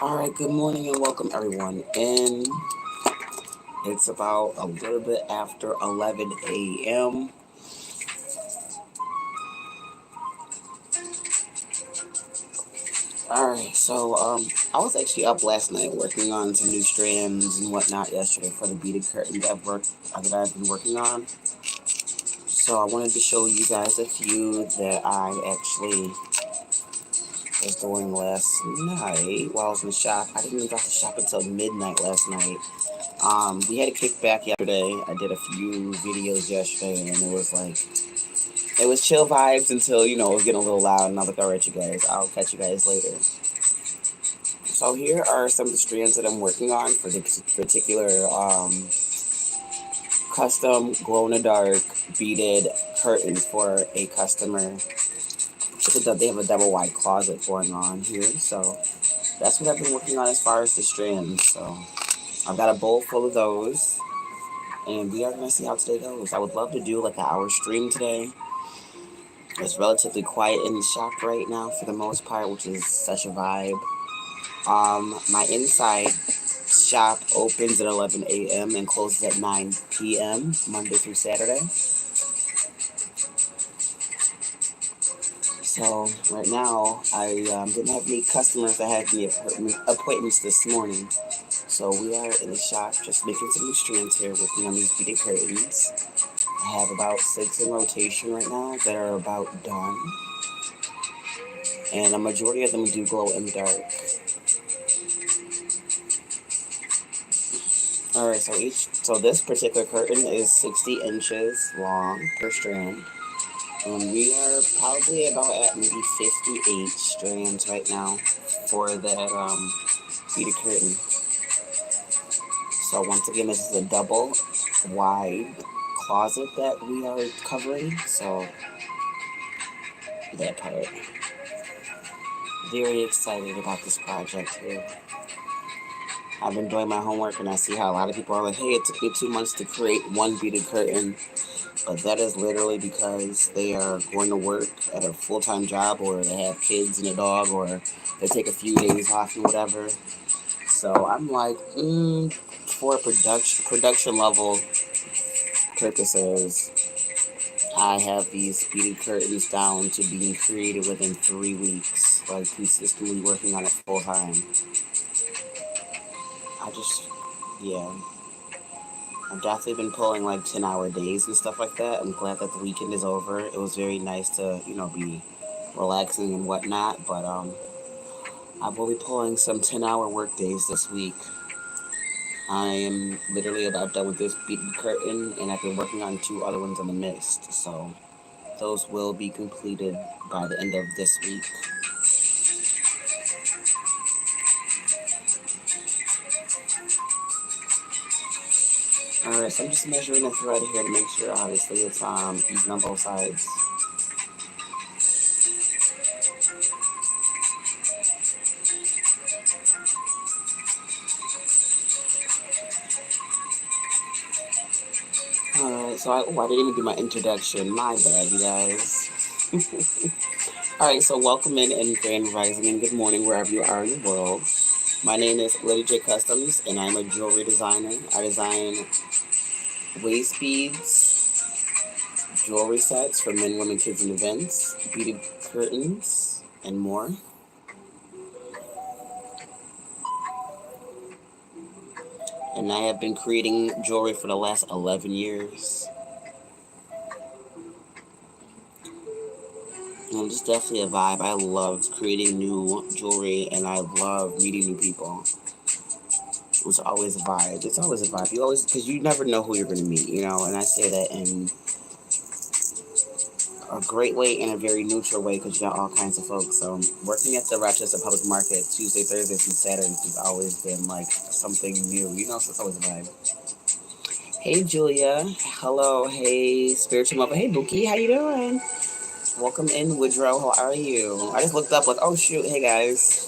Alright, good morning and welcome everyone. And it's about a little bit after 11 a.m. Alright, I was actually up last night working on some new strands and whatnot yesterday for the beaded curtain that I've been working on. So I wanted to show you guys a few that I actually was doing last night while I was in the shop. I didn't even get to shop until midnight last night. We had a kickback yesterday. I did a few videos yesterday, and it was chill vibes until it was getting a little loud. And I was like, all right, you guys, I'll catch you guys later. So here are some of the strands that I'm working on for this particular custom glow in the dark beaded curtain for a customer. They have a double wide closet going on here, so that's what I've been working on as far as the strands. So I've got a bowl full of those, and we are gonna see how today goes. I would love to do like an hour stream today. It's relatively quiet in the shop right now for the most part, which is such a vibe. My inside shop opens at 11 a.m. and closes at 9 p.m. Monday through Saturday. So right now, I didn't have any customers that had any appointments this morning. So we are in the shop just making some new strands here, working on these beaded curtains. I have about 6 in rotation right now that are about done. And a majority of them do glow in the dark. Alright, so this particular curtain is 60 inches long per strand. And we are probably about at maybe 58 strands right now for that beaded curtain. So once again, this is a double wide closet that we are covering. So that part. Very excited about this project here. I've been doing my homework and I see how a lot of people are like, hey, it took me 2 months to create one beaded curtain. But that is literally because they are going to work at a full-time job, or they have kids and a dog, or they take a few days off and whatever. So I'm like, for production level purposes, I have these beaded curtains down to being created within 3 weeks, like consistently working on it full time. I just, yeah. I've definitely been pulling like 10-hour days and stuff like that. I'm glad that the weekend is over. It was very nice to, be relaxing and whatnot, but I will be pulling some 10-hour work days this week. I am literally about done with this beaded curtain, and I've been working on 2 other ones in the mist, so those will be completed by the end of this week. Alright, so I'm just measuring the thread here to make sure, obviously, it's even on both sides. Alright, I didn't even do my introduction. My bad, you guys. Alright, so welcome in and grand rising and good morning wherever you are in the world. My name is Lady J Customs, and I'm a jewelry designer. I design waist beads, jewelry sets for men, women, kids, and events, beaded curtains, and more. And I have been creating jewelry for the last 11 years. And it's definitely a vibe. I love creating new jewelry, and I love meeting new people. It's always a vibe. It's always a vibe. Because you never know who you're going to meet, and I say that in a great way and a very neutral way, because you got all kinds of folks. So working at the Rochester Public Market Tuesday, Thursdays, and Saturdays has always been like something new, so it's always a vibe. Hey Julia, hello, hey Spiritual Mother, hey Bookie, how you doing? Welcome in Woodrow, how are you? I just looked up like, oh shoot, hey guys.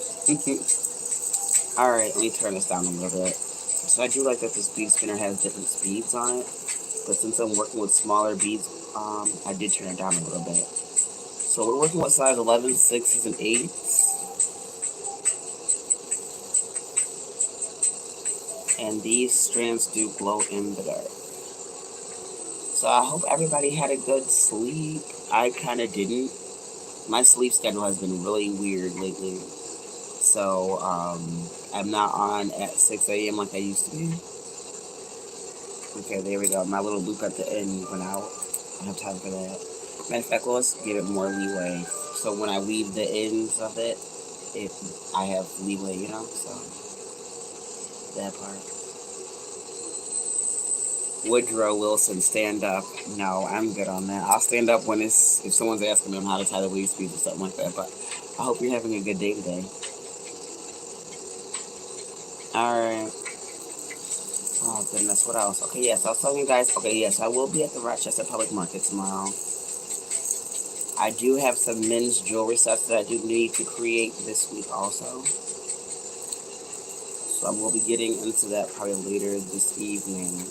Alright, let me turn this down a little bit. So I do like that this bead spinner has different speeds on it, but since I'm working with smaller beads, I did turn it down a little bit. So we're working with size 11, 6s, and 8s. And these strands do glow in the dark. So I hope everybody had a good sleep. I kind of didn't. My sleep schedule has been really weird lately. So I'm not on at 6 a.m. like I used to be. Okay, there we go. My little loop at the end went out. I don't have time for that. Matter of fact, let's give it more leeway. So when I weave the ends of it, I have leeway, you know? So that part. Woodrow Wilson, stand up. No, I'm good on that. I'll stand up when it's if someone's asking me how to tie the waist beads or something like that. But I hope you're having a good day today. All right. Oh goodness, what else? Okay, yes, I was telling you guys. Okay, yes, I will be at the Rochester Public Market tomorrow. I do have some men's jewelry sets that I do need to create this week also. So I will be getting into that probably later this evening.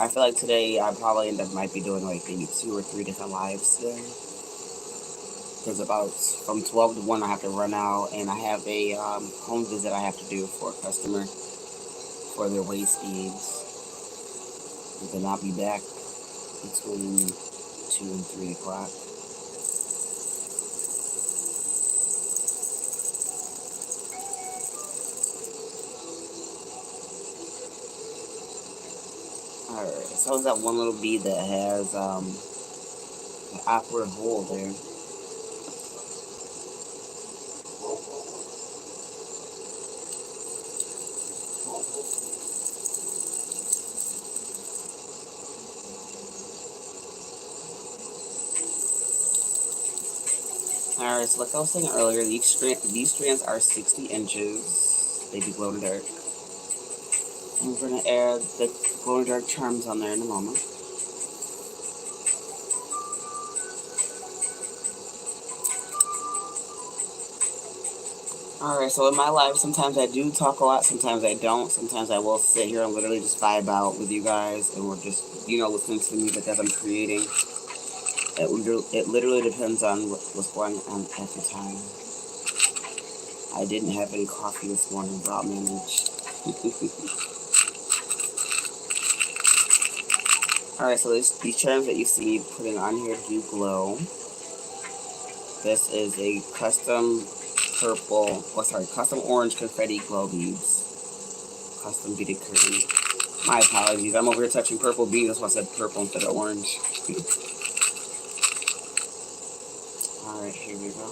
I feel like today I probably might be doing like maybe 2 or 3 different lives today. Because about from 12 to 1 I have to run out, and I have a home visit I have to do for a customer for their waist beads. And then I'll be back between 2 and 3 o'clock. Alright, so it's that one little bead that has an awkward hole there. Alright, so like I was saying earlier, these strands are 60 inches. They do glow in the dark. I'm going to add the glow in the dark charms on there in a moment. Alright, so in my life, sometimes I do talk a lot, sometimes I don't. Sometimes I will sit here and literally just vibe out with you guys, and we're just, listening to the music as I'm creating. It literally depends on what's going on at the time. I didn't have any coffee this morning, but I'll manage. Alright, so these charms that you see me putting on here do glow. This is a custom custom orange confetti glow beads. Custom beaded curtain. My apologies, I'm over here touching purple beads, that's why I said purple instead of orange. Alright, here we go.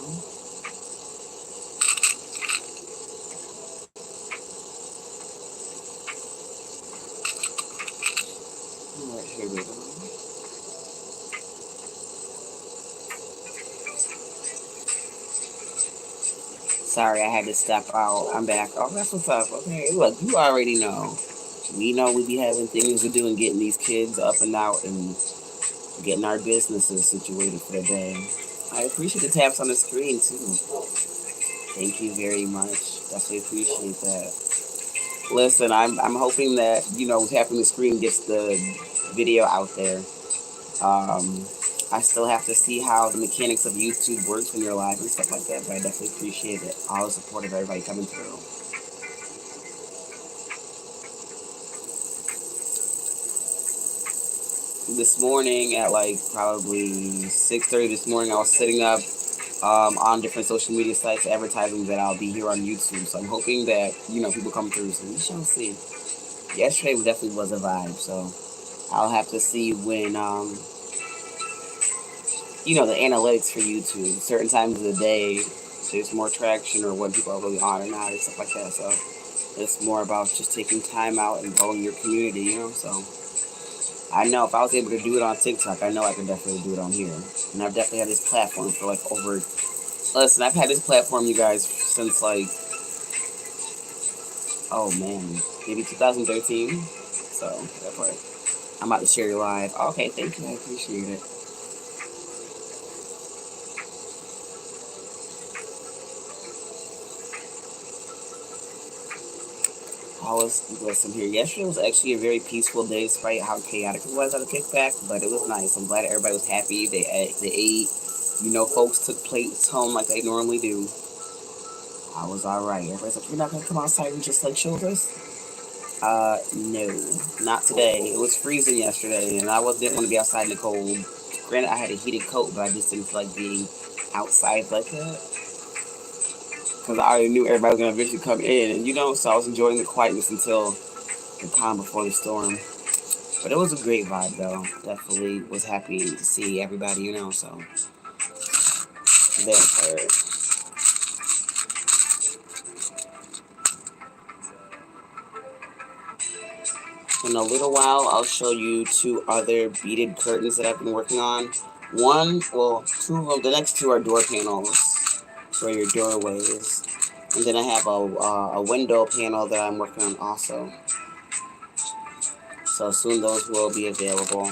Alright, here we go. Sorry, I had to step out. I'm back. Oh, that's what's up. Okay, look, you already know. We know we be having things to do and getting these kids up and out and getting our businesses situated for the day. I appreciate the taps on the screen, too. Thank you very much. Definitely appreciate that. Listen, I'm hoping that, tapping the screen gets the video out there. I still have to see how the mechanics of YouTube works when you're live and stuff like that, but I definitely appreciate it. All the support of everybody coming through. This morning at like probably 6:30 this morning, I was sitting up on different social media sites advertising that I'll be here on YouTube. So I'm hoping that, people come through. So we shall see. Yesterday definitely was a vibe, so I'll have to see when the analytics for YouTube. Certain times of the day, there's more traction or when people are really on or not and stuff like that. So it's more about just taking time out and growing your community, So I know if I was able to do it on TikTok, I know I could definitely do it on here. And I've definitely had this platform for like over. Listen, I've had this platform, you guys, since like, oh man, maybe 2013. So that part. I'm about to share your live. Okay, thank you. I appreciate it. Listen here. Yesterday was actually a very peaceful day, despite how chaotic it was at the kickback. But it was nice. I'm glad everybody was happy. They ate. Folks took plates home like they normally do. I was alright. Everybody's like, you're not gonna come outside and just like chill with us? No, not today. It was freezing yesterday, and didn't want to be outside in the cold. Granted, I had a heated coat, but I just didn't feel like being outside like that because I already knew everybody was gonna eventually come in, and so I was enjoying the quietness until the calm before the storm. But it was a great vibe, though. Definitely was happy to see everybody, so there. In a little while, I'll show you two other beaded curtains that I've been working on. Two of them, the next two are door panels for your doorways. And then I have a window panel that I'm working on also. So soon those will be available.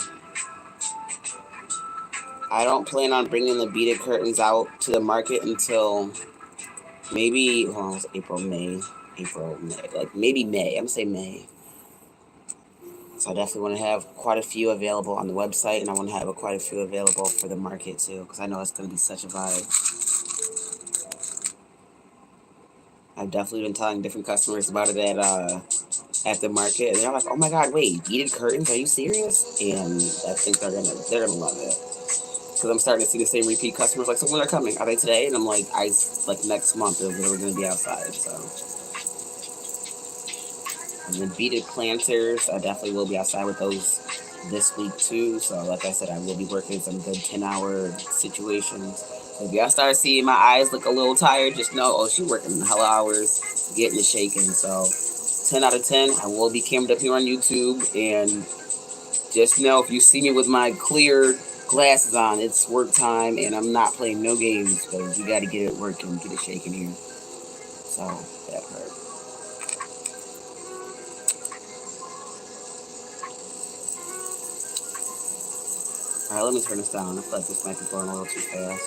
I don't plan on bringing the beaded curtains out to the market until maybe, it's April, May, like maybe May. I'm going to say May. So I definitely want to have quite a few available on the website, and I want to have quite a few available for the market too, because I know it's going to be such a vibe. I've definitely been telling different customers about it at the market, and they're like, "Oh my God, wait, beaded curtains? Are you serious?" And I think they're gonna love it, because I'm starting to see the same repeat customers. Like, so when they're coming? Are they today? And I'm like, next month we're going to be outside. So. And the beaded planters, I definitely will be outside with those this week too. So like I said, I will be working some good 10-hour situations. So if y'all start seeing my eyes look a little tired, just know, oh, she's working hella hours, getting it shaken. So 10 out of 10, I will be camed up here on YouTube. And just know, if you see me with my clear glasses on, it's work time, and I'm not playing no games, because you got to get it working, get it shaking here. So that part. Alright, let me turn this down. I feel like this might be going a little too fast.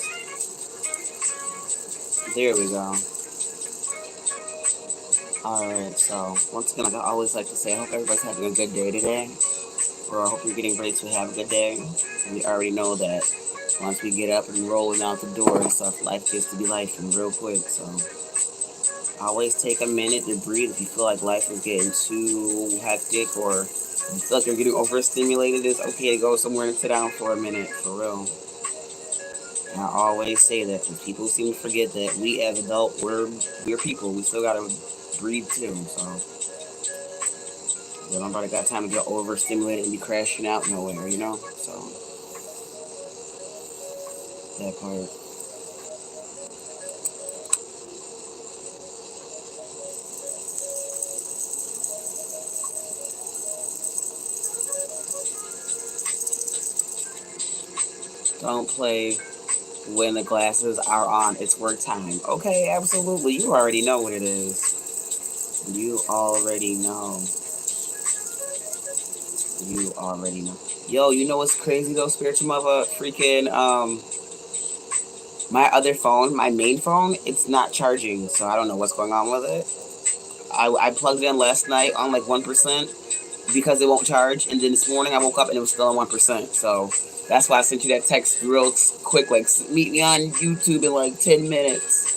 There we go. Alright, so once again, like I always like to say, I hope everybody's having a good day today. Or I hope you're getting ready to have a good day. And we already know that once we get up and rolling out the door and stuff, life gets to be life and real quick. So always take a minute to breathe. If you feel like life is getting too hectic, or you feel like you're getting overstimulated, it's okay to go somewhere and sit down for a minute, for real. And I always say that, because people seem to forget that we as adults, we're people. We still gotta breathe too. So nobody got time to get overstimulated and be crashing out nowhere, So that part. Don't play when the glasses are on. It's work time. Okay, absolutely. You already know what it is. You already know. You already know. Yo, you know what's crazy though, spiritual mother? Freaking, my other phone, my main phone, it's not charging, so I don't know what's going on with it. I plugged it in last night on like 1% because it won't charge, and then this morning I woke up and it was still on 1%. So that's why I sent you that text real quick, like, meet me on YouTube in like 10 minutes.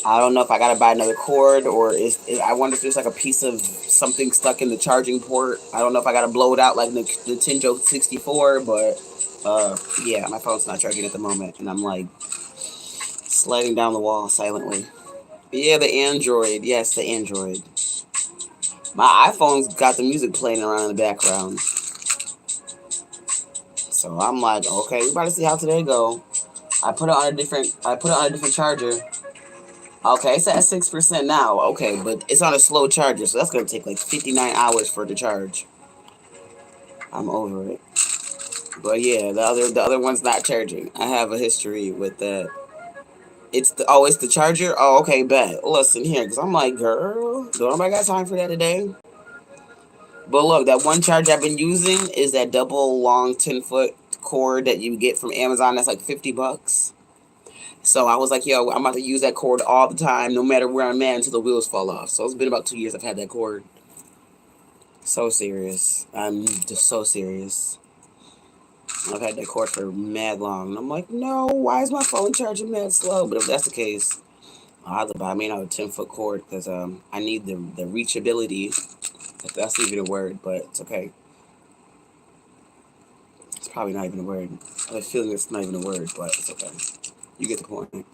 I don't know if I gotta buy another cord, or I wonder if there's like a piece of something stuck in the charging port. I don't know if I gotta blow it out like the Nintendo 64, but yeah, my phone's not charging at the moment, and I'm like sliding down the wall silently. Yeah, the Android. Yes, the Android. My iPhone's got the music playing around in the background. So I'm like, okay, we about to see how today go. I put it on a different charger. Okay, it's at 6% now. Okay, but it's on a slow charger, so that's gonna take like 59 hours for it to charge. I'm over it. But yeah, the other one's not charging. I have a history with that. It's the charger. Oh, okay, bet. Listen here, because I'm like, girl, don't nobody got time for that today. But look, that one charger I've been using is that double long 10-foot cord that you get from Amazon. That's like $50. So I was like, yo, I'm about to use that cord all the time, no matter where I'm at, until the wheels fall off. So it's been about 2 years I've had that cord. So serious. I'm just so serious. I've had that cord for mad long. And I'm like, no, why is my phone charging mad slow? But if that's the case, I'll have to buy me another 10-foot cord because I need the reachability, if that's even a word, but it's okay. It's probably not even a word. I have a feeling it's not even a word, but it's okay. You get the point.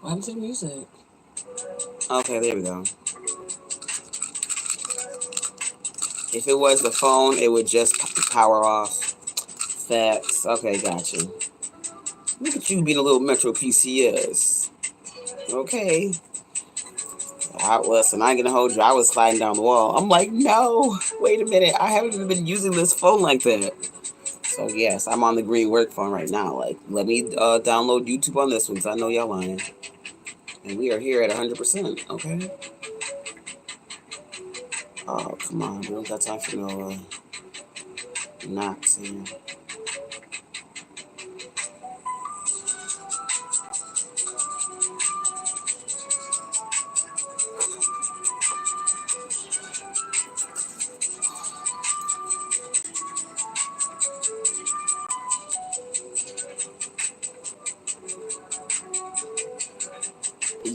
What happened to the music? Okay, there we go. If it was the phone, it would just power off. Facts. Okay, gotcha. Look at you being a little Metro PCS. Okay. Listen, I ain't gonna hold you. I was sliding down the wall. I'm like, no, wait a minute. I haven't even been using this phone like that. So yes, I'm on the green work phone right now. Like, let me download YouTube on this one because I know y'all lying. And we are here at 100%. Okay. Oh, come on. We don't got time for no knocks here.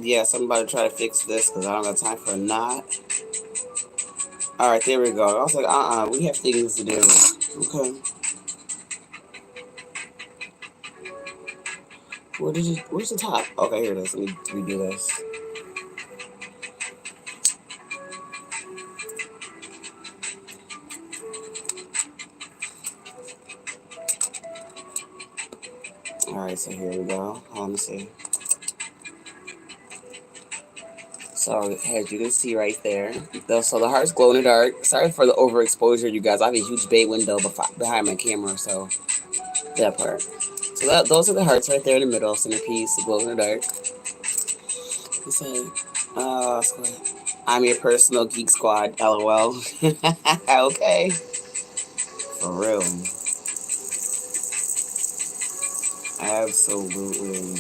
Yes, I'm about to try to fix this because I don't got time for a knot. Alright, there we go. I was like, we have things to do. Okay. Where's the top? Okay, here it is. Let me redo this. Alright, so here we go. Let me see. So, as you can see right there, so the heart's glow in the dark. Sorry for the overexposure, you guys. I have a huge bay window behind my camera, so that part. So those are the hearts right there in the middle, centerpiece, the glow in the dark. He said, I'm your personal geek squad, LOL. Okay. For real. Absolutely.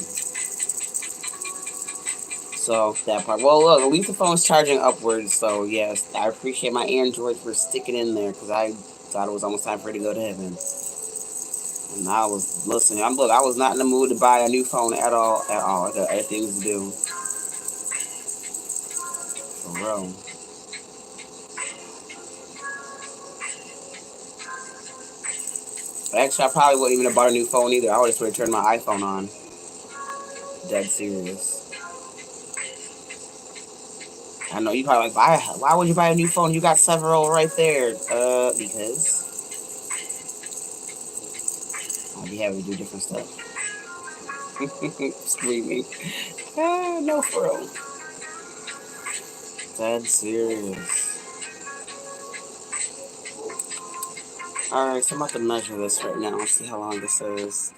So that part. Well, look, at least the phone's charging upwards. So yes, I appreciate my Android for sticking in there because I thought it was almost time for it to go to heaven. And I was listening. I was not in the mood to buy a new phone at all. At all. I got other things to do. For real. Actually, I probably wouldn't even have bought a new phone either. I would have just turned my iPhone on. Dead serious. I know you probably like, why would you buy a new phone? You got several right there. Because I'll be having to do different stuff. Screaming. No, for real. Dead serious. Alright, so I'm about to measure this right now. See how long this is.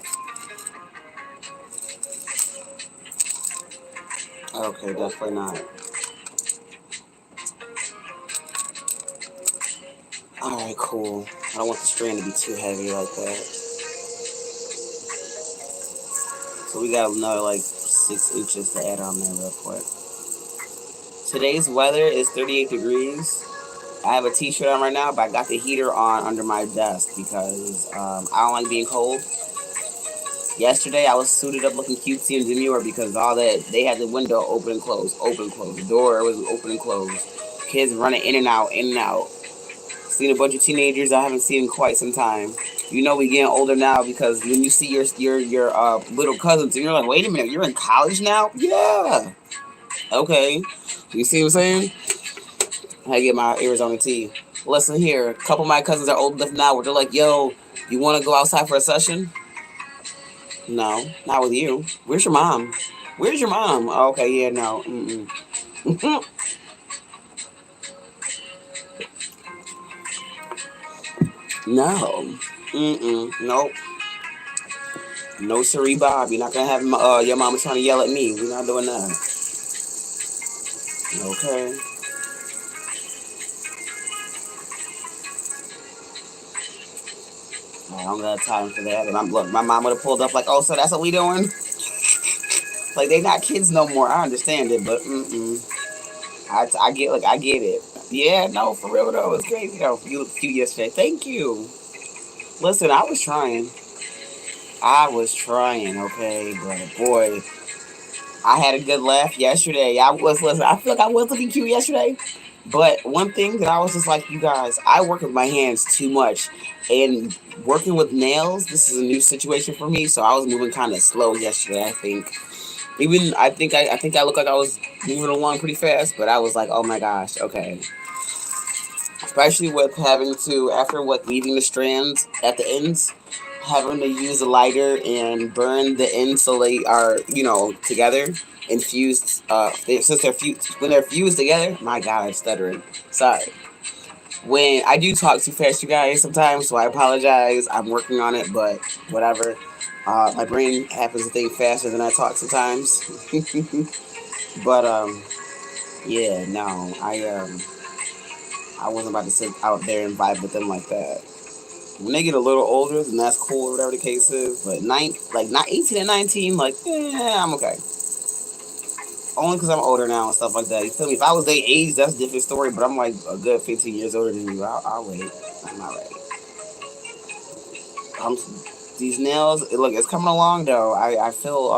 Okay, definitely not. Alright, cool. I don't want the strand to be too heavy like that. So we got another like 6 inches to add on there real quick. Today's weather is 38 degrees. I have a t-shirt on right now, but I got the heater on under my desk because I don't like being cold. Yesterday I was suited up looking cutesy and demure because all that they had the window open and closed, the door was open and closed. Kids running in and out, in and out. Seen a bunch of teenagers I haven't seen in quite some time. You know we getting older now because when you see your little cousins and you're like, wait a minute, you're in college now? Yeah. Okay. You see what I'm saying? I get my ears on the T. Listen here, a couple of my cousins are old enough now where they're like, yo, you want to go outside for a session? No, not with you. Where's your mom? Where's your mom? Oh, okay, yeah, no. No. Nope. No, siree, Bob. You're not going to have your mama trying to yell at me. We're not doing that. Okay. I don't got time for that. And look, my mom would have pulled up like, oh, so that's what we doing? Like, they not kids no more. I understand it, but I get it. Yeah, no, for real though. It's crazy though. You look cute yesterday. Thank you. Listen, I was trying. I was trying, okay, but boy, I had a good laugh yesterday. Listen, I feel like I was looking cute yesterday. But one thing that I was just like, you guys, I work with my hands too much. And working with nails, this is a new situation for me, so I was moving kind of slow yesterday, I think. Even I think I looked like I was moving along pretty fast, but I was like, oh my gosh, okay. Especially with having to, after what, leaving the strands at the ends, having to use a lighter and burn the ends so they are, together and fused. Since when they're fused together, my God, I'm stuttering. Sorry. When I do talk too fast, you guys, sometimes, so I apologize. I'm working on it, but whatever. My brain happens to think faster than I talk sometimes. But yeah, no, I wasn't about to sit out there and vibe with them like that. When they get a little older, then that's cool, whatever the case is. But not 18 and 19, like, I'm okay. Only because I'm older now and stuff like that. You feel me? If I was their age, that's a different story. But I'm like a good 15 years older than you. I'll wait. I'm not ready. I'm these nails. Look, it's coming along though. I feel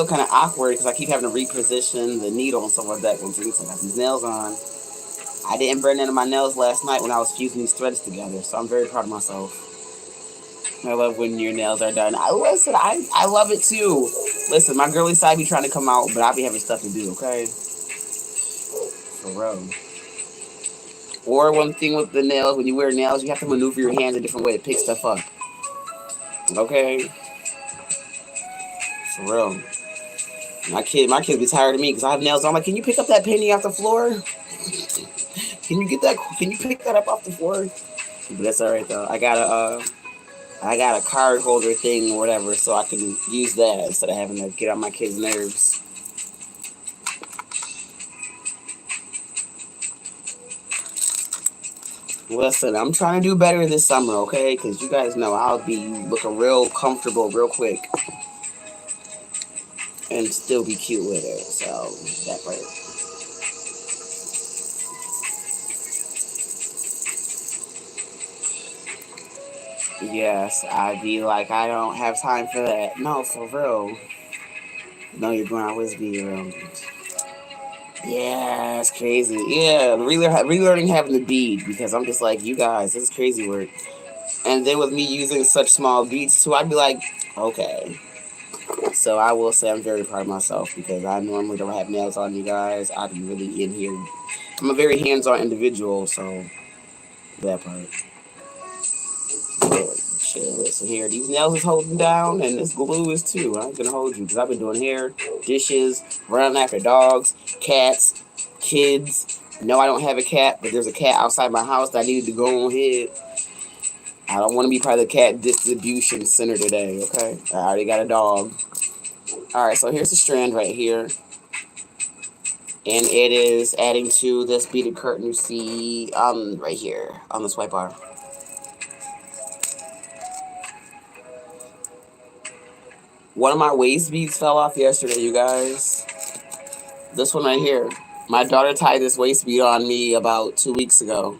kind of awkward because I keep having to reposition the needle and stuff like that. When I got these nails on, I didn't burn any of my nails last night when I was fusing these threads together, so I'm very proud of myself. I love when your nails are done. I love it too. Listen, my girly side be trying to come out, but I be having stuff to do, okay? For real. Or one thing with the nails, when you wear nails, you have to maneuver your hands a different way to pick stuff up. Okay? For real. My kid be tired of me because I have nails on. I'm like, can you pick up that penny off the floor? Can you pick that up off the floor? But that's alright though. I got a card holder thing or whatever, so I can use that instead of having to get on my kids' nerves. Listen, I'm trying to do better this summer, okay? Because you guys know I'll be looking real comfortable real quick and still be cute with it. So, that part. Yes, I'd be like, I don't have time for that. No, for real. No, you're going to always be real. Yeah, it's crazy. Yeah, relearning having to bead because I'm just like, you guys, this is crazy work. And then with me using such small beads too, I'd be like, okay. So I will say I'm very proud of myself because I normally don't have nails on, you guys. I'd be really in here. I'm a very hands-on individual, so that part. But shit, listen here. These nails is holding down, and this glue is too. I'm gonna hold you because I've been doing hair, dishes, running after dogs, cats, kids. No, I don't have a cat, but there's a cat outside my house that I needed to go on ahead. I don't want to be part of the cat distribution center today, okay? I already got a dog. Alright, so here's the strand right here. And it is adding to this beaded curtain you see right here on the swipe bar. One of my waist beads fell off yesterday, you guys. This one right here. My daughter tied this waist bead on me about 2 weeks ago.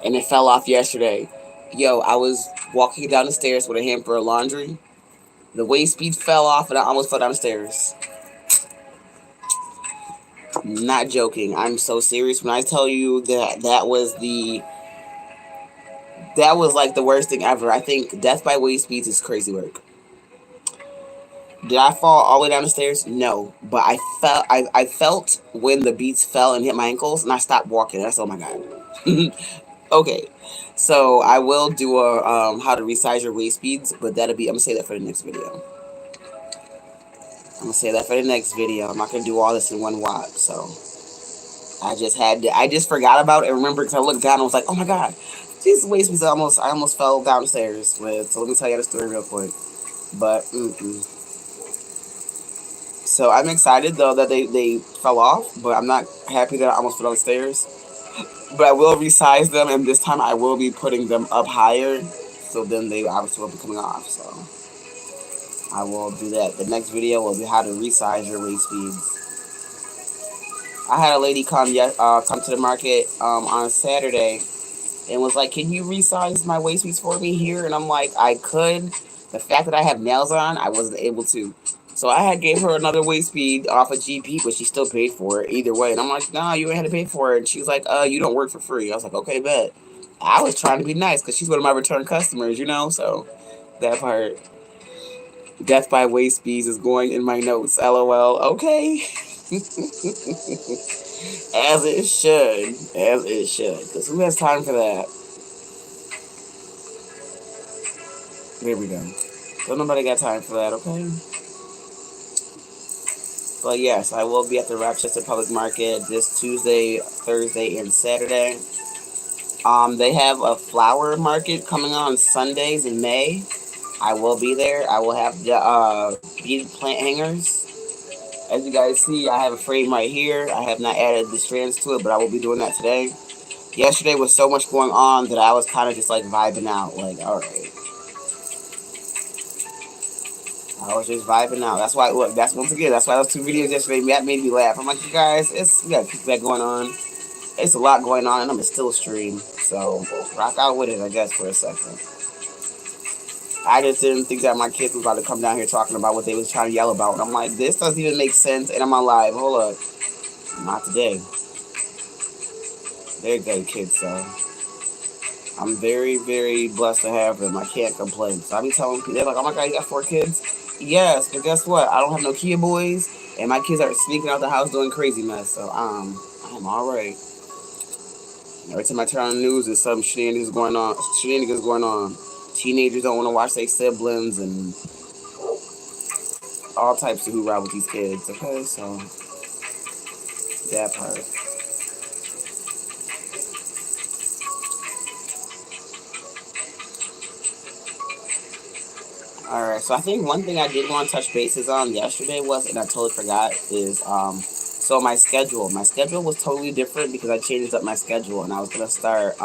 And it fell off yesterday. Yo, I was walking down the stairs with a hamper of laundry. The waist bead fell off and I almost fell down the stairs. Not joking. I'm so serious when I tell you that was like the worst thing ever. I think death by waist beads is crazy work. Did I fall all the way down the stairs? No, but I felt when the beads fell and hit my ankles, and I stopped walking. That's, oh my god. Okay, so I will do a how to resize your waist beads, but I'm gonna say that for the next video. I'm gonna say that for the next video. I'm not gonna do all this in one whack. So I just forgot about it and remembered because I looked down and was like, oh my god, Jesus, waist beads. I almost fell downstairs with. So let me tell you the story real quick. But so I'm excited though that they fell off, but I'm not happy that I almost fell downstairs. But I will resize them, and this time I will be putting them up higher, so then they obviously will be coming off. So I will do that. The next video will be how to resize your waist beads. I had a lady come to the market on Saturday, and was like, "Can you resize my waist piece for me here?" And I'm like, "I could." The fact that I have nails on, I wasn't able to. So I had gave her another waist bead off of GP, but she still paid for it either way. And I'm like, "No, you ain't had to pay for it." And she was like, You don't work for free." I was like, "Okay, bet." I was trying to be nice because she's one of my return customers, you know. So that part, death by waist beads, is going in my notes. LOL. Okay. As it should. As it should. Because who has time for that? There we go. So nobody got time for that, okay? But yes, I will be at the Rochester Public Market this Tuesday, Thursday, and Saturday. They have a flower market coming on Sundays in May. I will be there. I will have the beaded plant hangers. As you guys see, I have a frame right here. I have not added the strands to it, but I will be doing that today. Yesterday was so much going on that I was kind of just like vibing out. Like, all right, I was just vibing out. That's why, look, that's once again, that's why those two videos yesterday that made me laugh. I'm like, you guys, we got to keep that going on. It's a lot going on, and I'm still stream. So rock out with it, I guess, for a second. I just didn't think that my kids was about to come down here talking about what they was trying to yell about. And I'm like, this doesn't even make sense. And I'm on live. Hold up. Not today. They're good kids, so I'm very, very blessed to have them. I can't complain. So I be telling people, they're like, "Oh my God, you got 4 kids?" Yes, but guess what? I don't have no Kia boys, and my kids are sneaking out the house doing crazy mess. So I'm all right. Every time I turn on the news, there's some shenanigans going on. Shenanigans going on. Teenagers don't want to watch their siblings and all types of hoorah with these kids. Okay, so that part. All right, so I think one thing I did want to touch bases on yesterday was, and I totally forgot, is so my schedule. My schedule was totally different because I changed up my schedule, and I was gonna start.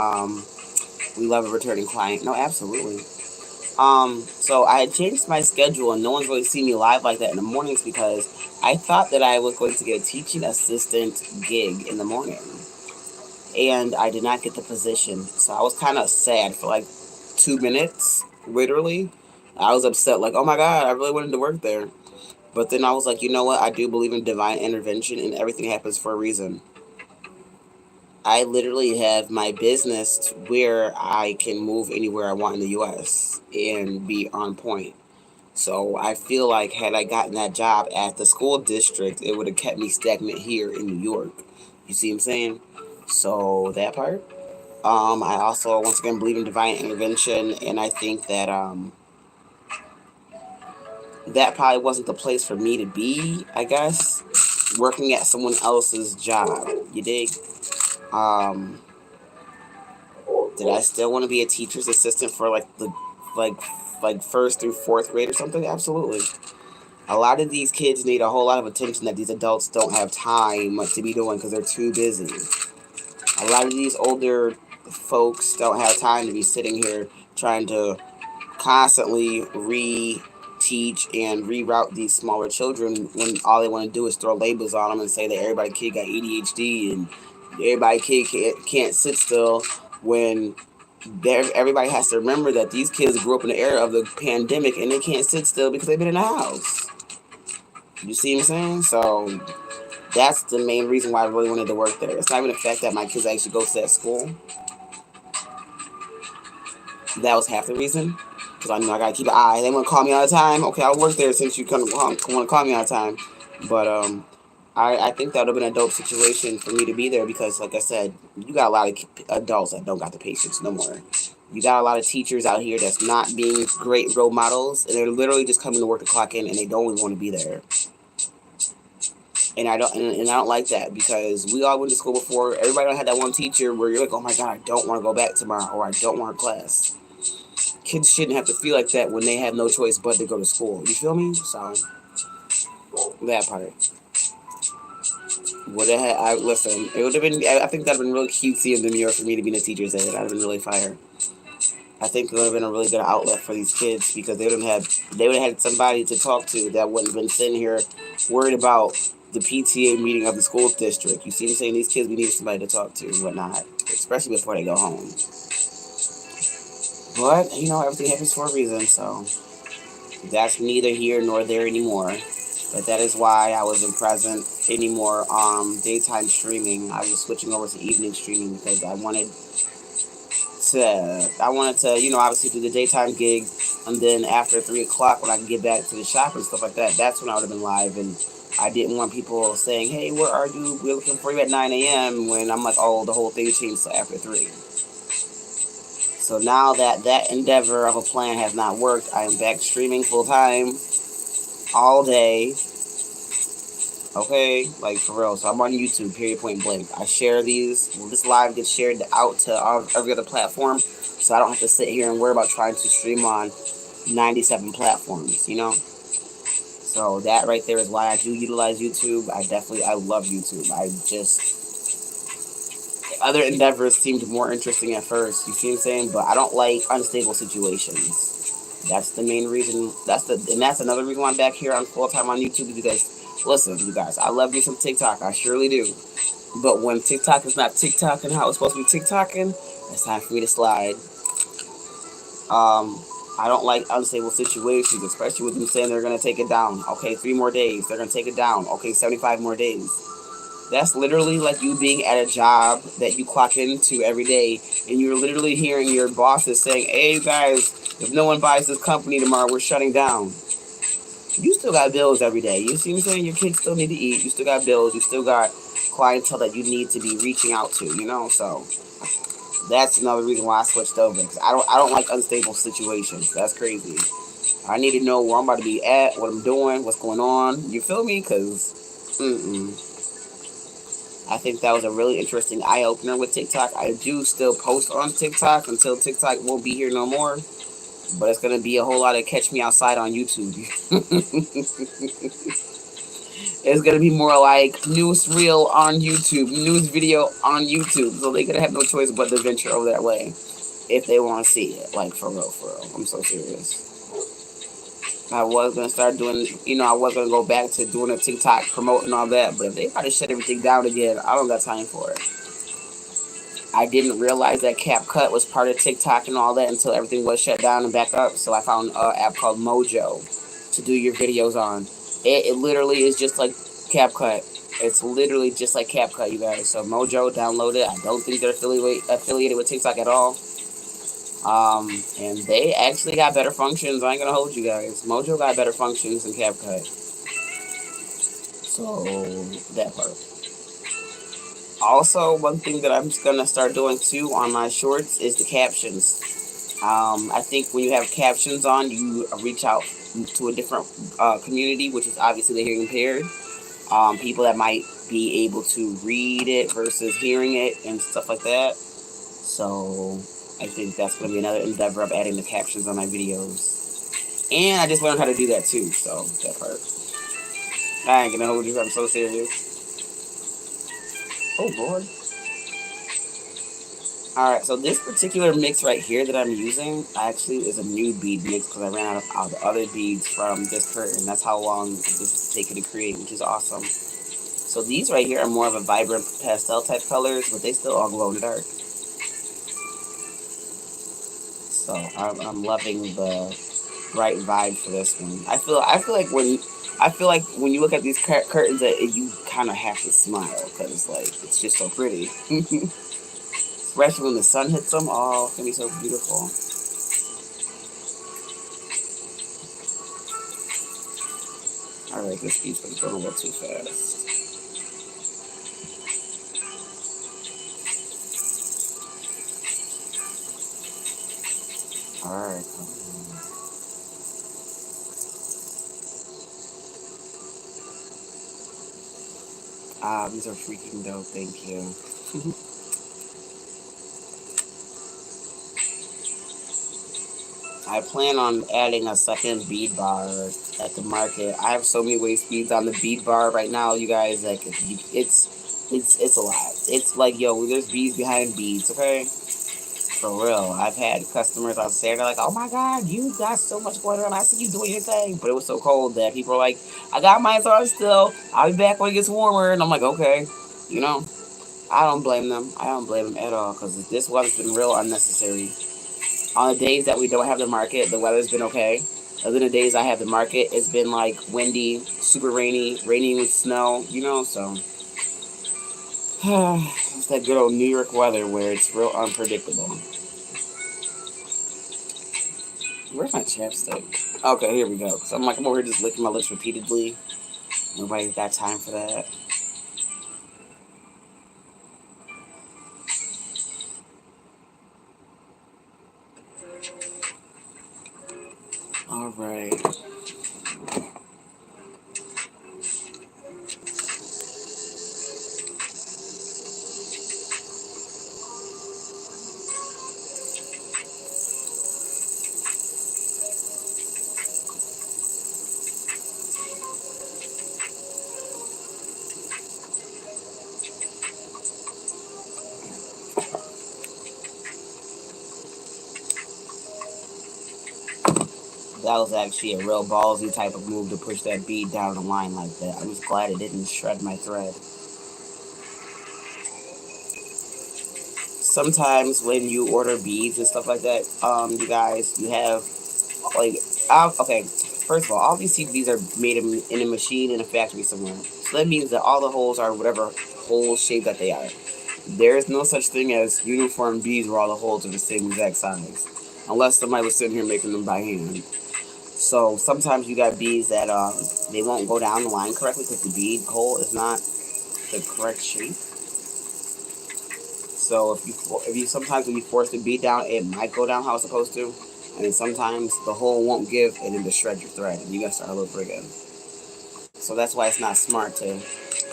We love a returning client. No, absolutely. So I had changed my schedule, and no one's really seen me live like that in the mornings because I thought that I was going to get a teaching assistant gig in the morning, and I did not get the position. So I was kind of sad for like 2 minutes, literally. I was upset, like, oh my God, I really wanted to work there. But then I was like, you know what? I do believe in divine intervention, and everything happens for a reason. I literally have my business where I can move anywhere I want in the U.S. and be on point. So I feel like had I gotten that job at the school district, it would have kept me stagnant here in New York. You see what I'm saying? So that part. I also once again believe in divine intervention, and I think that that probably wasn't the place for me to be. I guess working at someone else's job. You dig? Um, did I still want to be a teacher's assistant for like like first through fourth grade or something? Absolutely. A lot of these kids need a whole lot of attention that these adults don't have time to be doing because they're too busy. A lot of these older folks don't have time to be sitting here trying to constantly re-teach and reroute these smaller children when all they want to do is throw labels on them and say that everybody kid got ADHD and everybody kid can't sit still when everybody has to remember that these kids grew up in the era of the pandemic and they can't sit still because they've been in the house. You see what I'm saying? So that's the main reason why I really wanted to work there. It's not even the fact that my kids actually go to that school. That was half the reason. Because I know I gotta keep an eye. They want to call me all the time. Okay, I'll work there since you want to call me all the time. But I think that would have been a dope situation for me to be there because, like I said, you got a lot of adults that don't got the patience no more. You got a lot of teachers out here that's not being great role models, and they're literally just coming to work to clock in, and they don't even want to be there. And I don't like that because we all went to school before. Everybody had that one teacher where you're like, oh my God, I don't want to go back tomorrow, or I don't want class. Kids shouldn't have to feel like that when they have no choice but to go to school. You feel me? So that part. Would have had, I listen. It would have been. I think that'd been really cutesy in New York for me to be in a teacher's aide. That'd have been really fire. I think it would have been a really good outlet for these kids because they would have had somebody to talk to that wouldn't have been sitting here worried about the PTA meeting of the school district. You see what I'm saying? These kids, we need somebody to talk to and whatnot, especially before they go home. But, you know, everything happens for a reason, so that's neither here nor there anymore. But that is why I wasn't present anymore daytime streaming. I was switching over to evening streaming because I wanted to, you know, obviously do the daytime gig, and then after 3 o'clock when I can get back to the shop and stuff like that, that's when I would have been live. And I didn't want people saying, "Hey, where are you? We're looking for you at 9 a.m." When I'm like, "Oh, the whole thing changed to after 3." So now that that endeavor of a plan has not worked, I am back streaming full time all day. Okay, like for real. So I'm on YouTube, period, point blank. I share these. This live gets shared out to every other platform, so I don't have to sit here and worry about trying to stream on 97 platforms. You know. So that right there is why I do utilize YouTube. I love YouTube. I just other endeavors seemed more interesting at first. You see what I'm saying? But I don't like unstable situations. That's the main reason. That's another reason why I'm back here on full time on YouTube. Because listen, you guys, I love me some TikTok. I surely do. But when TikTok is not TikToking how it's supposed to be TikToking, it's time for me to slide. I don't like unstable situations, especially with them saying they're gonna take it down. Okay, 3 more days, they're gonna take it down. Okay, 75 more days. That's literally like you being at a job that you clock into every day, and you're literally hearing your bosses saying, "Hey, you guys, if no one buys this company tomorrow, we're shutting down." You still got bills every day. You see what I'm saying? Your kids still need to eat. You still got bills. You still got clientele that you need to be reaching out to. You know, so that's another reason why I switched over. Because I don't like unstable situations. That's crazy. I need to know where I'm about to be at, what I'm doing, what's going on. You feel me? Because, I think that was a really interesting eye opener with TikTok. I do still post on TikTok until TikTok won't be here no more. But it's gonna be a whole lot of catch me outside on YouTube. It's gonna be more like news reel on YouTube, news video on YouTube. So they're gonna have no choice but to venture over that way if they want to see it. Like for real, for real. I'm so serious. I was gonna start doing, I was gonna go back to doing a TikTok promoting all that. But if they try to shut everything down again, I don't got time for it. I didn't realize that CapCut was part of TikTok and all that until everything was shut down and back up. So I found an app called Mojo to do your videos on. It literally is just like CapCut. It's literally just like CapCut, you guys. So Mojo, download it. I don't think they're affiliated with TikTok at all. And they actually got better functions. I ain't gonna hold you guys. Mojo got better functions than CapCut. So that part. Also, one thing that I'm gonna start doing too on my shorts is the captions. I think when you have captions on, you reach out to a different community, which is obviously the hearing impaired. People that might be able to read it versus hearing it and stuff like that. So I think that's going to be another endeavor of adding the captions on my videos. And I just learned how to do that too, so that part. I ain't gonna hold you, I'm so serious. Oh Lord. Alright, so this particular mix right here that I'm using actually is a new bead mix because I ran out of all the other beads from this curtain. That's how long this is taking to create, which is awesome. So these right here are more of a vibrant pastel type colors, but they still all glow in the dark. So I'm loving the right vibe for this one. I feel like when you look at these curtains, that you kind of have to smile because like it's just so pretty. Especially when the sun hits them, oh, it's gonna be so beautiful. Alright, this piece is going a little too fast. Alright. These are freaking dope, thank you. I plan on adding a second bead bar at the market. I have so many waist beads on the bead bar right now, you guys. Like it's a lot. It's like, yo, there's beads behind beads, okay? For real. I've had customers on Saturday like, oh my God, you got so much going on. I see you doing your thing. But it was so cold that people are like, I got mine on still. I'll be back when it gets warmer. And I'm like, okay. You know, I don't blame them. I don't blame them at all because this weather's been real unnecessary. On the days that we don't have the market, the weather's been okay. Other than the days I have the market, it's been like windy, super rainy, raining with snow, so it's that good old New York weather where it's real unpredictable. Where's my chapstick? Okay, here we go. So I'm over here just licking my lips repeatedly. Nobody's got time for that. All right. That was actually a real ballsy type of move to push that bead down the line like that. I'm just glad it didn't shred my thread. Sometimes when you order beads and stuff like that, you guys, you have like, okay. First of all these CDs are made in a machine in a factory somewhere. So that means that all the holes are whatever hole shape that they are. There is no such thing as uniform beads where all the holes are the same exact size, unless somebody was sitting here making them by hand. So sometimes you got beads that they won't go down the line correctly because the bead hole is not the correct shape. So if you sometimes when you force the bead down, it might go down how it's supposed to, and then sometimes the hole won't give, and then just shred your thread, and you gotta start all over again. So that's why it's not smart to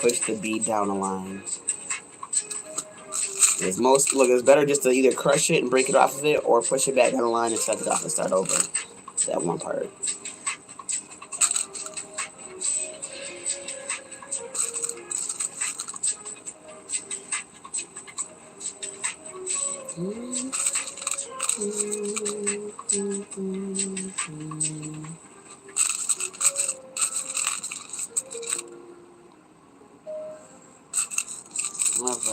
push the bead down the line. It's better just to either crush it and break it off of it, or push it back down the line and set it off and start over. That one part. All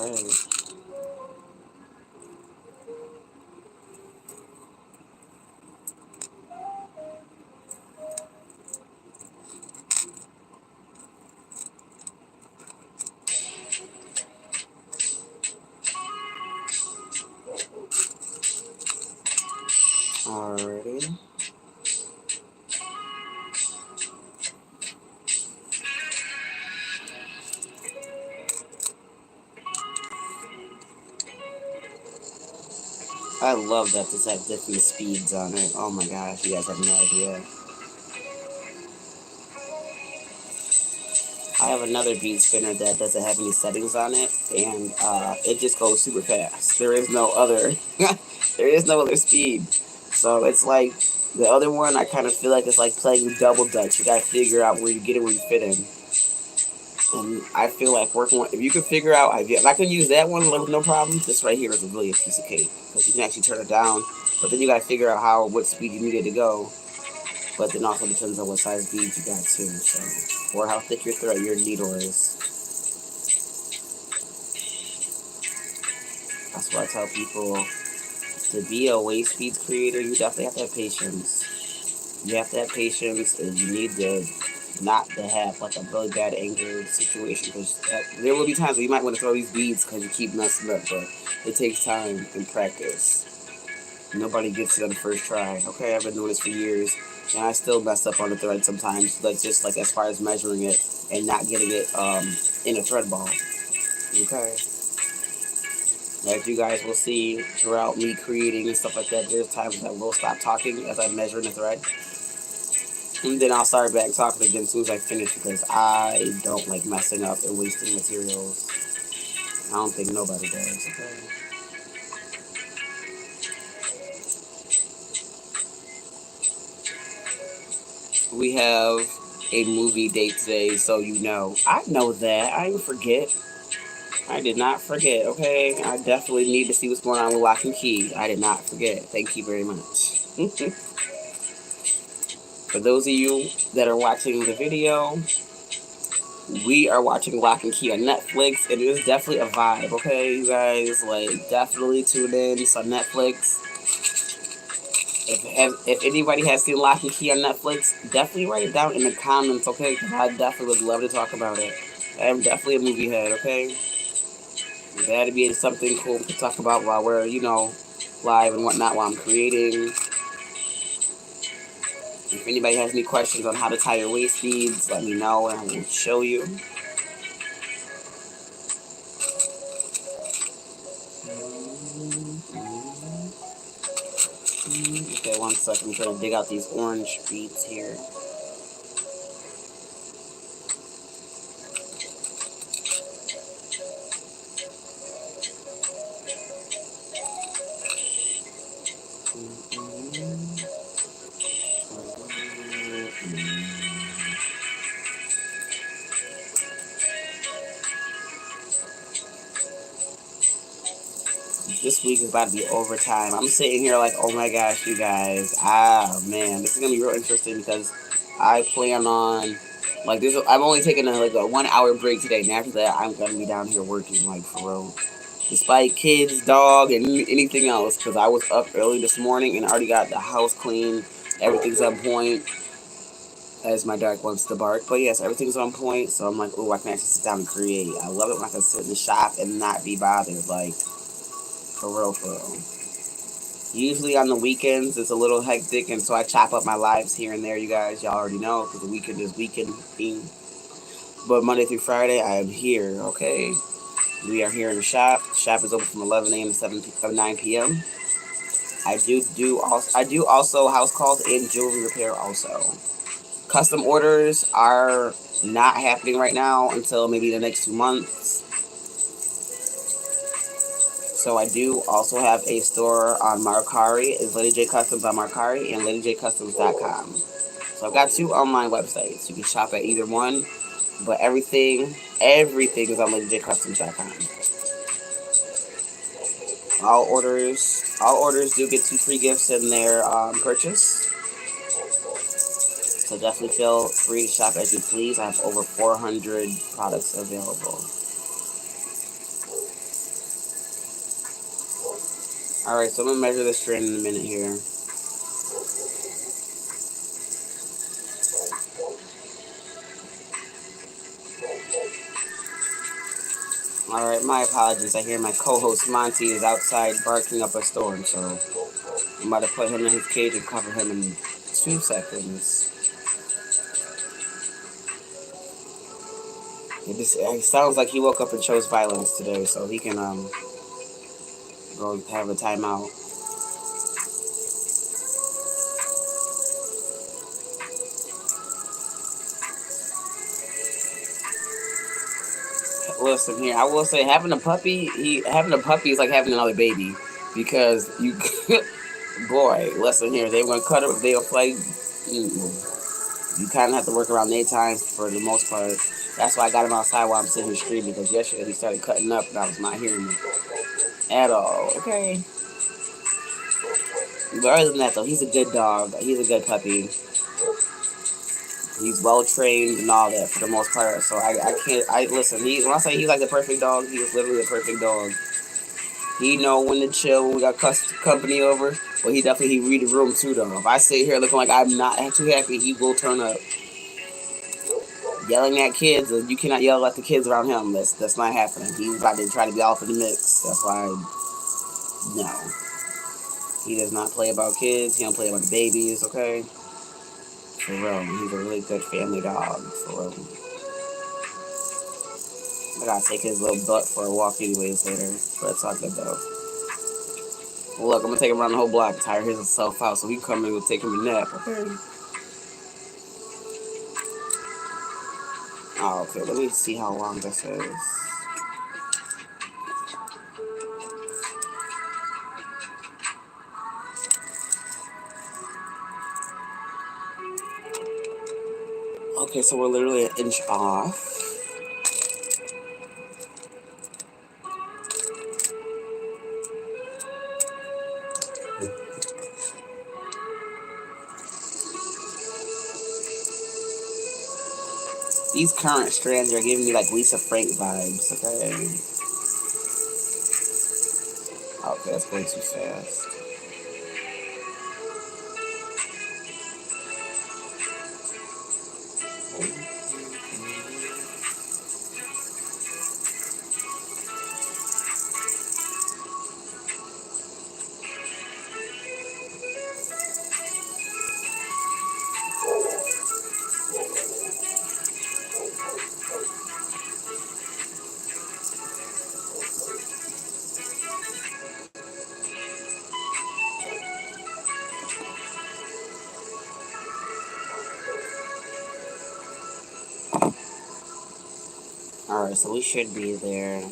right. Alrighty. I love that this has different speeds on it. Oh my gosh, you guys have no idea. I have another bead spinner that doesn't have any settings on it, and it just goes super fast. There is no other, there is no other speed. So it's like the other one. I kind of feel like it's like playing double dutch. You gotta figure out where you get it, where you fit in. And I feel like if you can figure out, if I can use that one with no problem, this right here is really a piece of cake because you can actually turn it down. But then you gotta figure out what speed you need it to go. But then also depends on what size beads you got too, so or how thick your needle is. That's why I tell people to be a waist beads creator, you definitely have to have patience. You have to have patience, and you need to not to have like a really bad anger situation because there will be times where you might want to throw these beads because you keep messing up, but it takes time and practice. Nobody gets it on the first try. Okay, I've been doing this for years, and I still mess up on the thread sometimes. Like just like as far as measuring it and not getting it in a thread ball. Okay, as you guys will see throughout me creating and stuff like that, there's times that I will stop talking as I measure in the thread, and then I'll start back talking again as soon as I finish because I don't like messing up and wasting materials. I don't think nobody does. Okay. We have a movie date today, so you know. I know that. I didn't forget. I did not forget, okay? I definitely need to see what's going on with Lock and Key. I did not forget. Thank you very much. For those of you that are watching the video, we are watching Lock and Key on Netflix, and it is definitely a vibe, okay, you guys? Like, definitely tune in. It's on Netflix. If anybody has seen Lock and Key on Netflix, definitely write it down in the comments, okay? Because I definitely would love to talk about it. I am definitely a movie head, okay? That'd be something cool to talk about while we're, live and whatnot while I'm creating. If anybody has any questions on how to tie your waist beads, let me know and I will show you. Okay, one second. I'm trying to dig out these orange beads here. This week is about to be overtime. I'm sitting here like, oh my gosh, you guys. Man, this is gonna be real interesting because I plan on I'm only taking a 1 hour break today, and after that, I'm gonna be down here working like for real. Despite kids, dog, and anything else, because I was up early this morning and already got the house clean. Everything's on point, as my dog wants to bark. But yes, everything's on point. So I'm like, oh, I can actually sit down and create. I love it when I can sit in the shop and not be bothered. Like, for real, for real. Usually on the weekends, it's a little hectic, and so I chop up my lives here and there, you guys. Y'all already know, because the weekend is weekend thing. But Monday through Friday, I am here, okay? We are here in the shop. The shop is open from 11 a.m. to 9 p.m. I do also house calls and jewelry repair also. Custom orders are not happening right now until maybe the next 2 months. So I do also have a store on Mercari. It's Lady J Customs on Mercari and LadyJCustoms.com. So I've got 2 online websites. You can shop at either one, but everything is on LadyJCustoms.com. All orders do get 2 free gifts in their purchase. So definitely feel free to shop as you please. I have over 400 products available. Alright, so I'm going to measure the strand in a minute here. Alright, my apologies. I hear my co-host Monty is outside barking up a storm, so I'm about to put him in his cage and cover him in 2 seconds. It sounds like he woke up and chose violence today, so he can go have a timeout. Listen here, I will say having a puppy is like having another baby, because you, boy, listen here, they gonna cut up, they'll play. You kind of have to work around their time for the most part. That's why I got him outside while I'm sitting here streaming, because yesterday he started cutting up and I was not hearing him at all. Okay. But other than that, though, he's a good dog. He's a good puppy. He's well trained and all that for the most part. So I can't. Listen. When I say he's like the perfect dog, he is literally the perfect dog. He know when to chill when we got company over, but he read the room too though. If I sit here looking like I'm not too happy, he will turn up. Yelling at kids, you cannot yell at the kids around him. That's not happening. He's about to try to be off in the mix. That's why, no. He does not play about kids. He don't play about the babies. Okay. For real, he's a really good family dog. For real. I gotta take his little butt for a walk anyways later. But it's all good though. Look, I'm gonna take him around the whole block, tire himself out so he can come in and take him a nap. Okay. Oh, okay. Let me see how long this is. Okay, so we're literally an inch off. These current strands are giving me like Lisa Frank vibes, okay? Okay, that's going too fast. Alright, so we should be there.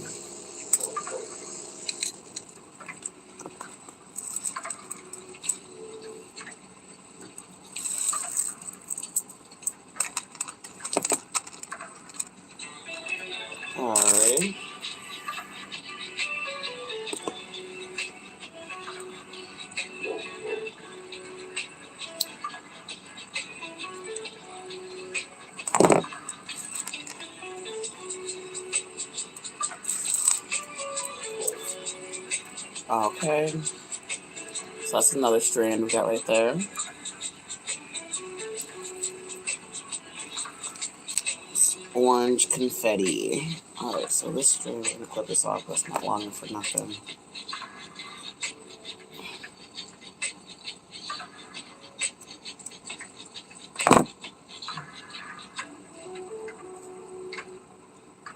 Alright. Okay. So that's another strand we got right there. Orange confetti. Alright, so this strand, we're gonna clip this off. That's not long for nothing.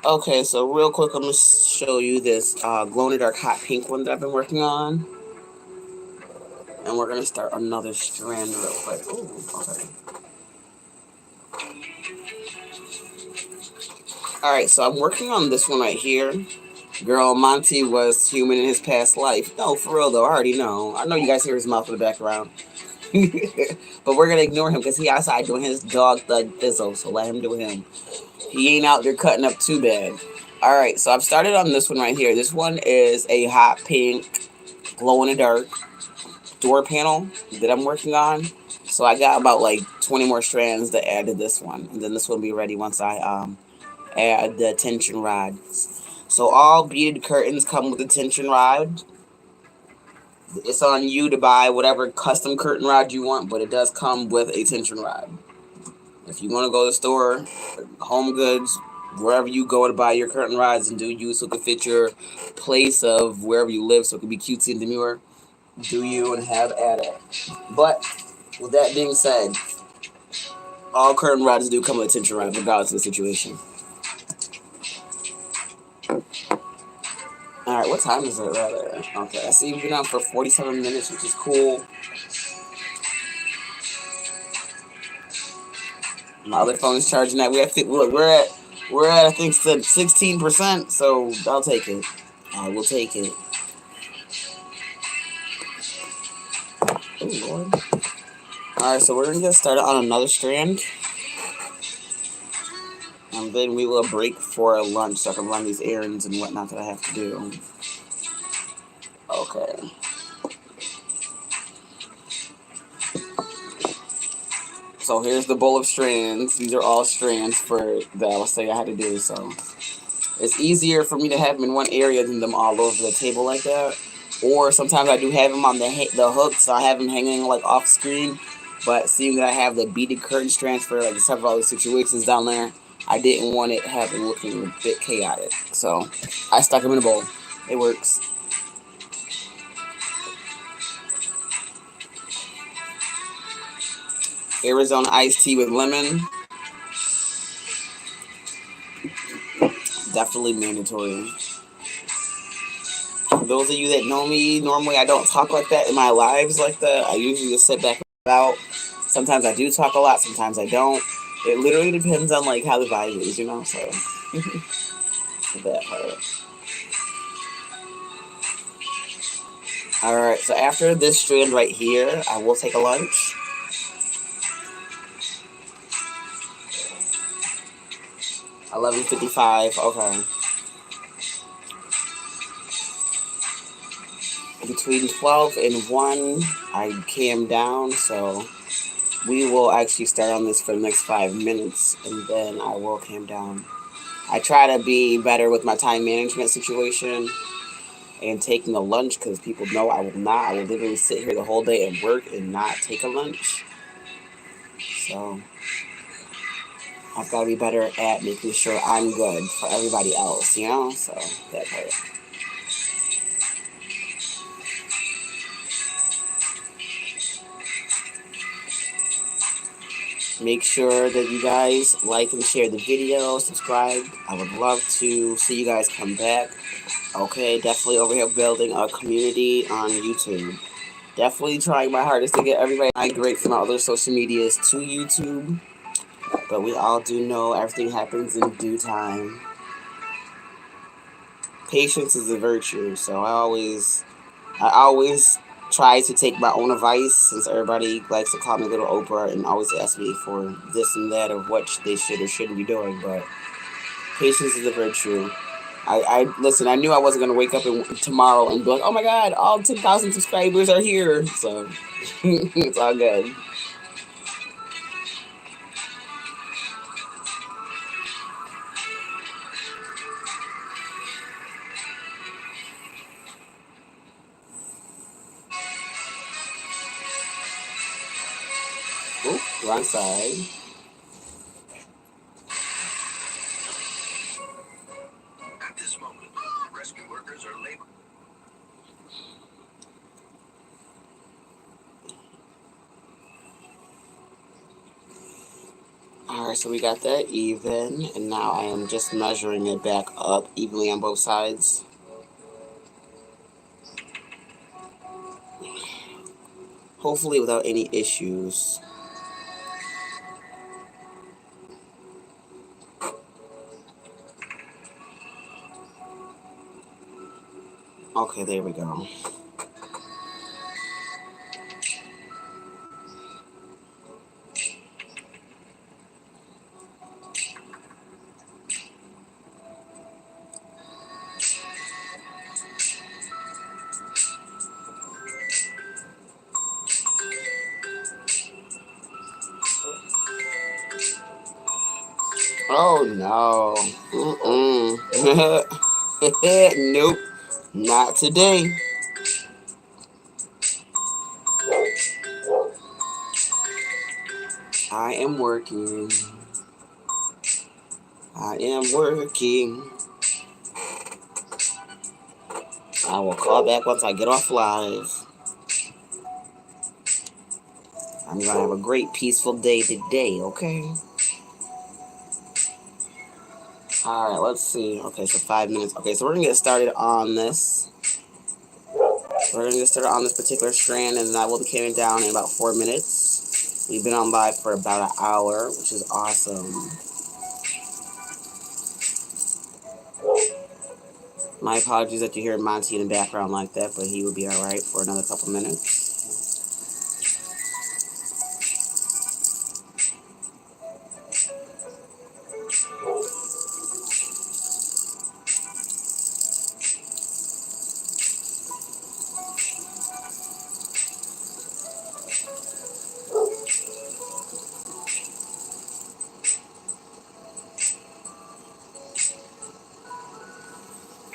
Okay, so real quick, I'm gonna show you this glow-in-the-dark hot pink one that I've been working on. And we're gonna start another strand real quick. Ooh, okay. Alright, so I'm working on this one right here. Girl, Monty was human in his past life. No, for real though, I already know. I know you guys hear his mouth in the background. But we're gonna ignore him because he outside doing his dog thug thizzle, so let him do him. He ain't out there cutting up too bad. Alright, so I've started on this one right here. This one is a hot pink, glow-in-the-dark door panel that I'm working on. So I got about like 20 more strands to add to this one. And then this one will be ready once I add the tension rod. So all beaded curtains come with a tension rod. It's on you to buy whatever custom curtain rod you want, but it does come with a tension rod. If you want to go to the store, Home Goods, wherever you go to buy your curtain rods and do you so it can fit your place of wherever you live so it can be cutesy and demure, do you and have at it. But with that being said, all curtain rods do come with a tension rod regardless of the situation. Alright, what time is it rather? Okay, I see we've been on for 47 minutes, which is cool. My other phone is charging that. We're at I think 16%, so I'll take it. I will take it. Oh Lord. Alright, so we're gonna get started on another strand. And then we will break for lunch so I can run these errands and whatnot that I have to do. Okay. So here's the bowl of strands. These are all strands for that I will say I had to do. So it's easier for me to have them in one area than them all over the table like that. Or sometimes I do have them on the hook, so I have them hanging like off screen. But seeing that I have the beaded curtain strands for like several other situations down there, I didn't want it having looking a bit chaotic. So I stuck them in a bowl. It works. Arizona iced tea with lemon. Definitely mandatory. For those of you that know me, normally I don't talk like that in my lives like that. I usually just sit back and out. Sometimes I do talk a lot, sometimes I don't. It literally depends on like how the vibe is, you know, so that part. Alright, so after this strand right here, I will take a lunch. $11.55, okay. Between 12 and 1, I came down, so we will actually start on this for the next 5 minutes, and then I will calm down. I try to be better with my time management situation and taking a lunch because people know I will not. I will literally sit here the whole day and work and not take a lunch. So I've got to be better at making sure I'm good for everybody else, you know? So that part. Make sure that you guys like and share the video, subscribe. I would love to see you guys come back. Okay, definitely over here building a community on YouTube. Definitely trying my hardest to get everybody migrate from our other social medias to YouTube. But we all do know everything happens in due time. Patience is a virtue, so I always try to take my own advice, since everybody likes to call me Little Oprah and always ask me for this and that of what they should or shouldn't be doing. But patience is a virtue. I listen. I knew I wasn't gonna wake up tomorrow and be like, "Oh my God, all 10,000 subscribers are here." So it's all good. Oop, wrong side. At this moment, rescue workers are laboring. Alright, so we got that even, and now I am just measuring it back up evenly on both sides. Hopefully without any issues. Okay, there we go. Oh no. Nope. Not today. I am working. I am working. I will call back once I get off live. I'm gonna have a great peaceful day today, okay? Alright, let's see. Okay, so 5 minutes. Okay, so we're gonna get started on this. We're gonna get started on this particular strand, and then I will be coming down in about 4 minutes. We've been on live for about an hour, which is awesome. My apologies that you hear Monty in the background like that, but he will be alright for another couple minutes.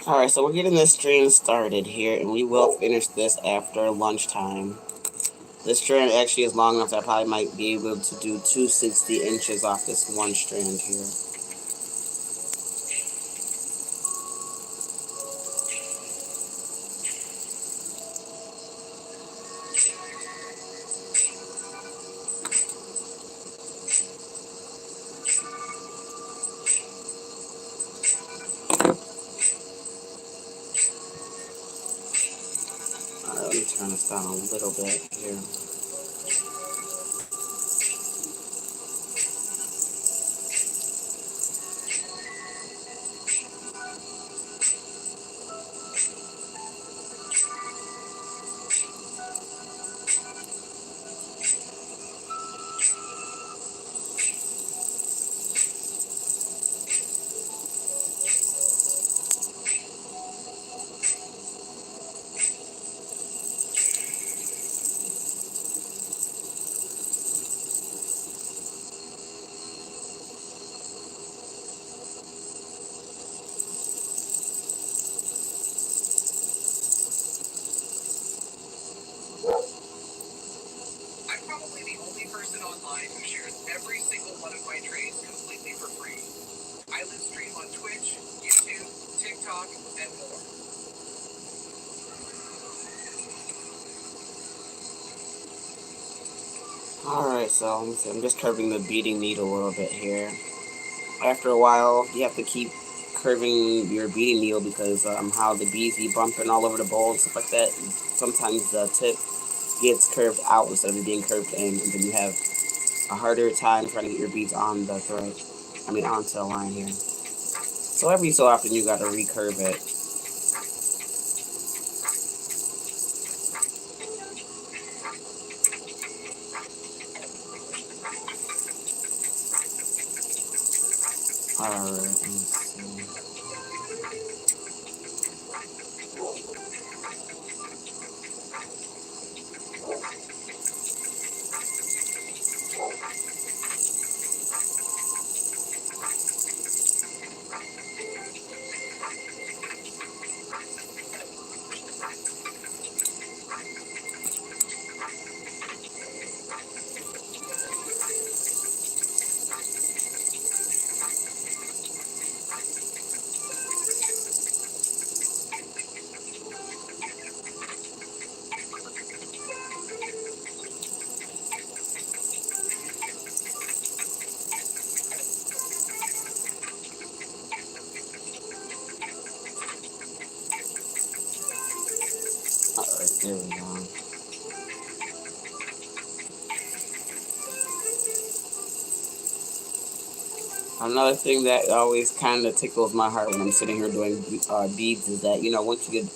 Alright, so we're getting this strand started here, and we will finish this after lunchtime. This strand actually is long enough that I probably might be able to do 260 inches off this one strand here. Alright, let me turn this down a little bit here. Alright, so let me see. I'm just curving the beading needle a little bit here. After a while, you have to keep curving your beading needle because how the beads be bumping all over the bowl and stuff like that. Sometimes the tip gets curved out instead of being curved in, and then you have a harder time trying to get your beads on the thread. I mean, onto the line here. So every so often you gotta recurve it. Alright, let me see. Alright, there we go. Another thing that always kind of tickles my heart when I'm sitting here doing beads is that, once you get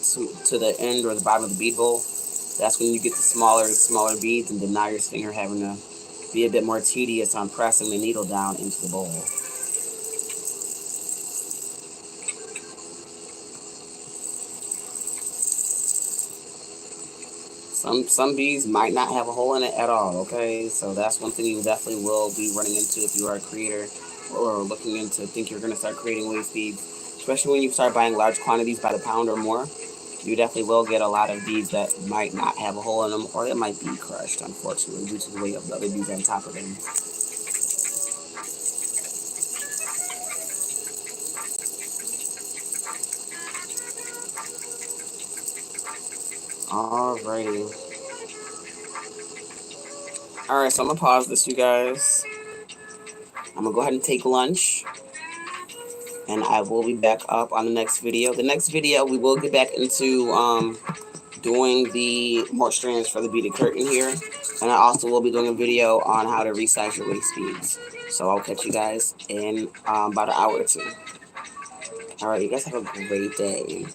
to the end or the bottom of the bead bowl, that's when you get the smaller and smaller beads, and then now you're sitting here having to be a bit more tedious on pressing the needle down into the bowl. Some beads might not have a hole in it at all, okay? So that's one thing you definitely will be running into if you are a creator or looking into think you're going to start creating waist beads, especially when you start buying large quantities by the pound or more. You definitely will get a lot of beads that might not have a hole in them, or it might be crushed, unfortunately, due to the weight of the other beads on top of them. Alrighty. Alright, so I'm going to pause this, you guys. I'm going to go ahead and take lunch, and I will be back up on the next video. The next video, we will get back into doing the more strands for the beaded curtain here, and I also will be doing a video on how to resize your waist beads. So I'll catch you guys in about an hour or two. Alright, you guys have a great day.